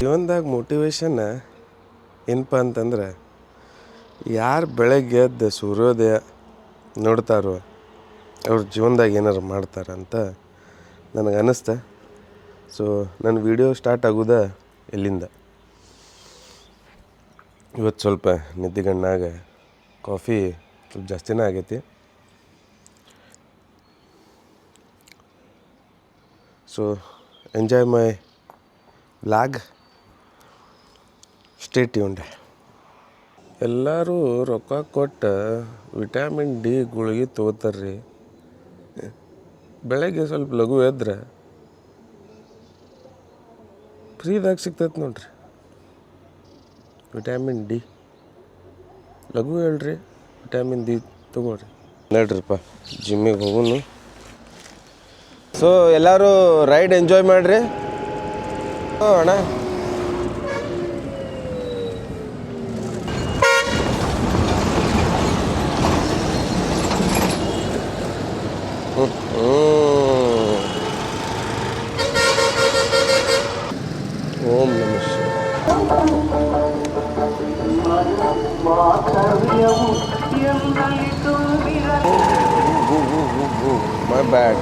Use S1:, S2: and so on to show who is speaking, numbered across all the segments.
S1: ಜೀವನದಾಗ ಮೋಟಿವೇಶನ್ ಏನಪ್ಪ ಅಂತಂದ್ರೆ ಯಾರು ಬೆಳಗ್ಗೆ ಎದ್ದು ಸೂರ್ಯೋದಯ ನೋಡ್ತಾರೋ ಅವ್ರ ಜೀವನದಾಗ ಏನಾರು ಮಾಡ್ತಾರಂತ ನನಗೆ ಅನ್ನಿಸ್ತು. ಸೊ ನನ್ನ ವಿಡಿಯೋ ಸ್ಟಾರ್ಟ್ ಆಗೋದ ಇಲ್ಲಿಂದ. ಇವತ್ತು ಸ್ವಲ್ಪ ನಿದ್ದೆಗಣ್ಣಾಗ ಕಾಫಿ ಸ್ವಲ್ಪ ಜಾಸ್ತಿನೇ ಆಗೈತಿ. ಸೊ ಎಂಜಾಯ್ ಮೈ ವ್ಲಾಗ್, ಸ್ಟೇ ಟ್ಯೂನ್ಡ್. ಎಲ್ಲರೂ ರೊಕ್ಕ ಕೊಟ್ಟು ವಿಟಮಿನ್ ಡಿ ಗುಳಿಗೆ ತೊಗೋತಾರ್ರಿ. ಬೆಳಗ್ಗೆ ಸ್ವಲ್ಪ ಲಘು ಎದ್ರೆ ಫ್ರೀದಾಗ ಸಿಗ್ತೈತೆ ನೋಡ್ರಿ ವಿಟಮಿನ್ ಡಿ. ಲಘು ಹೇಳ್ರಿ, ವಿಟಮಿನ್ ಡಿ ತೊಗೊಳ್ರಿ. ನಡ್ರಿಪ್ಪ ಜಿಮ್ಮಿಗೆ ಹೋಗುನು. ಸೊ ಎಲ್ಲರೂ ರೈಡ್ ಎಂಜಾಯ್ ಮಾಡಿರಿ. ಅಣ್ಣ ಓಂ ನಮಃ ಮೈ ಬ್ಯಾಡ್.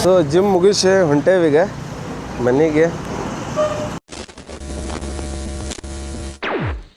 S1: ಸೊ ಜಿಮ್ ಮುಗಿಸಿ ಹೊಂಟೇವೀಗ ಮನೆಗೆ.